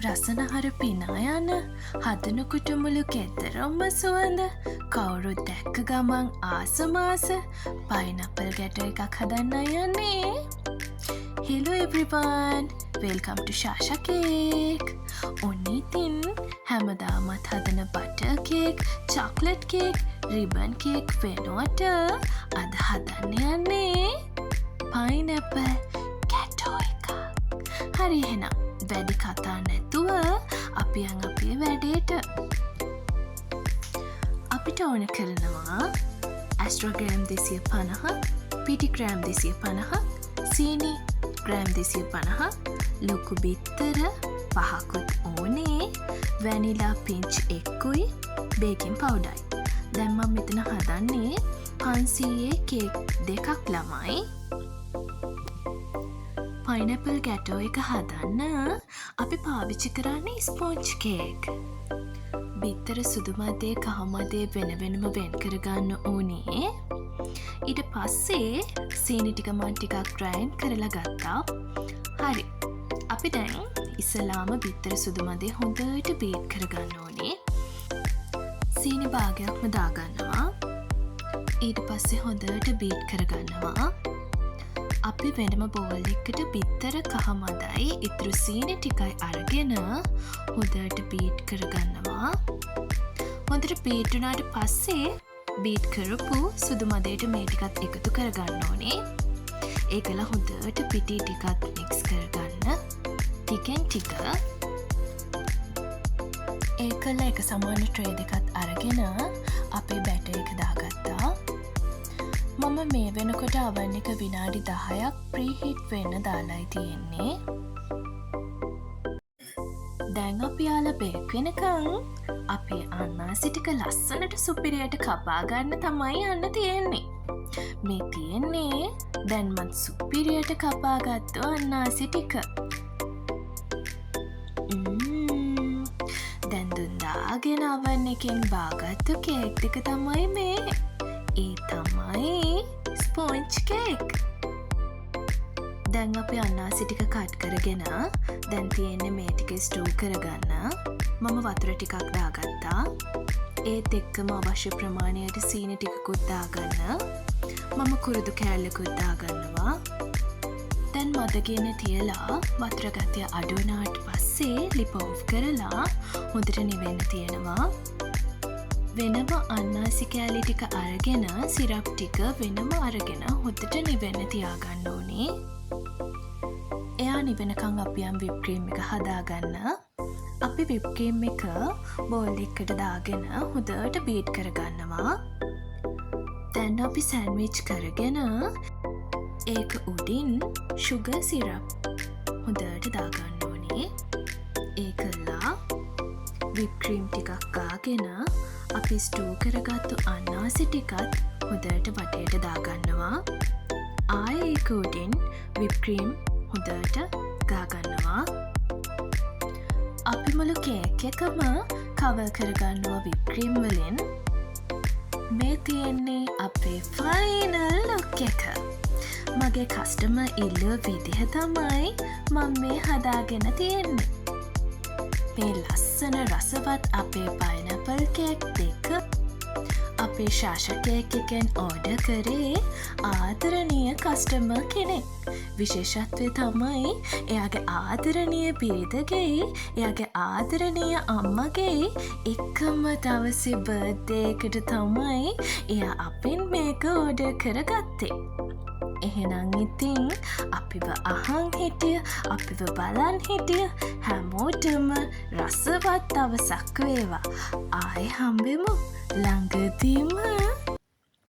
රසනහර පිනා යන හදනකොට මුළු ගෙදරම සුවඳ කවුරුත් දැක්ක ගමන් ආසමාස පයිනපල් ගැට එකක් හදන්න යන්නේ. Hello everyone! Welcome to Shasha Cake! ඔන්න ඉතින් හැමදාමත් හදන butter cake, chocolate cake, ribbon cake වෙනුවට අද හදන්න යන්නේ පයිනැපල් ගැටෝ එකක්. හරි එහෙනම් වැඩි කතා නැතුව අපි යන් අපේ වැඩේට. අපිට ඕන කරනවා ඇස්ට්‍රෝග්‍රෑම් 250, පිටිග්‍රෑම් 250, සීනි ග්‍රෑම් 250, ලොකු බිත්තර 5කුත් ඕනේ, වැනිලා පිංච් 1කුයි, බේකින් පවුඩරයි. දැන් මම මෙතන හදන්නේ 500 කේක් දෙකක් ළමයි. පයිනැපල් ගැටෝ එක හදන්න අපි පාවිච්චි කරන්නේ ස්පොන්ජ් කේක්. බිත්තර සුදු මදේ කහ මදේ වෙන වෙනම වෙන් කරගන්න ඕනේ. ඊට පස්සේ සීනි ටික මන් ටිකක් ග්‍රයින්ඩ් කරලා ගත්තා. හරි. අපි දැන් ඉස්සලාම බිත්තර සුදු මදේ හොඳට බීට් කරගන්න ඕනේ. සීනි භාගයක්ම දාගන්නවා. ඊට පස්සේ හොඳට බීට් කරගන්නවා. අපි වෙනම බෝල් එකකට බිත්තර කහ මදයි ඉතුරු සීනි ටිකයි අරගෙන හොඳට බීට් කරගන්නවා. හොඳට බීට් වුණාට පස්සේ බීට් කරපු සුදු මදේට මේ ටිකත් එකතු කරගන්න ඕනේ. ඒකලා හොඳට පිටි ටිකත් මික්ස් කරගන්න. ටිකෙන් ටික ඒකලා එක සමාන ට්‍රේ දෙකත් අරගෙන අපේ බැටර් එක දාගත්තා. මම මේ වෙනකොට oven එක විනාඩි 10ක් ප්‍රීහීට් වෙන්න දාලායි තියෙන්නේ. දැන් අපි යාලා බේක් වෙනකන් අපේ අන්නාසි ටික ලස්සනට සුපිරියට කපා ගන්න තමයි යන්න තියෙන්නේ. මේ තියෙන්නේ දැන් මම සුපිරියට කපාගත්තු අන්නාසි ටික. දැන් දුන් දාගෙන oven එකෙන් බාගත්තු කේක් ටික තමයි මේ. ඒ තමයි ස්පොන්ජ් කේක්. දැන් අපි අන්නාසි ටික කට් කරගෙන දැන් තියෙන්නේ මේ ටික ස්ටූ කරගන්න. මම වතුර ටිකක් දාගත්තා. ඒත් එක්කම අවශ්‍ය ප්‍රමාණයට සීනි ටිකකුත් දාගන්න. මම කුරුදු කෑල්ලකුත් දාගන්නවා. දැන් මදගෙන තියලා වතුර ගතිය අඩු වුණාට පස්සේ ලිප ඔෆ් කරලා හොඳට නිවෙන්න තියෙනවා. වෙනම අන්නාසි කෑලි ටික අරගෙන සිරප් ටික වෙනම අරගෙන හොඳට නිවෙන්න තියාගන්න ඕනේ. එයා නිවෙනකන් අපි යම් විප් ක්‍රීම් එක හදාගන්න. අපි විප් ක්‍රීම් එක බෝල් එකකට දාගෙන හොඳට බීට් කරගන්නවා. දැන් අපි සෑන්ඩ්විච් කරගෙන ඒක උඩින් ෂුගර් සිරප් හොඳට දාගන්න ඕනේ. ඒකලා විප් ක්‍රීම් ටිකක් ගාගෙන අපි ස්ටූ කරගත්තු අන්නාසි ටිකත් හොඳට වටේට දාගන්නවා. ආයෙ ඒක උඩින් විප් ක්‍රීම් හොඳට ගාගන්නවා. අපි මුළු කේක් එකම කවර් කරගන්නවා විප් ක්‍රීම් වලින්. මේ තියෙන්නේ අපේ ෆයිනල් ලුක් එක. මගේ කස්ටමර් ඉල්ලුව විදිහ තමයි මම මේ හදාගෙන තියෙන්නේ. මේ ලස්සන රසවත් අපේ පයිනැපල් කේක් දෙක අපේ ශාෂා කේක් එකෙන් ඕඩර් කරේ ආදරණීය කස්ටමර් කෙනෙක්. විශේෂත්වය තමයි එයාගේ ආදරණීය බිරිඳගේ එයාගේ ආදරණීය අම්මගේ එකම දවසේ බර්ත්ඩේ එකට තමයි එයා අපෙන් මේක ඕඩර් කරගත්තේ. එහෙනම් ඉතින් අපිව අහන් හිටිය, අපිව බලන් හිටිය හැමෝටම රසවත් දවසක් වේවා. ආයෙ හම්බෙමු ළඟදීම.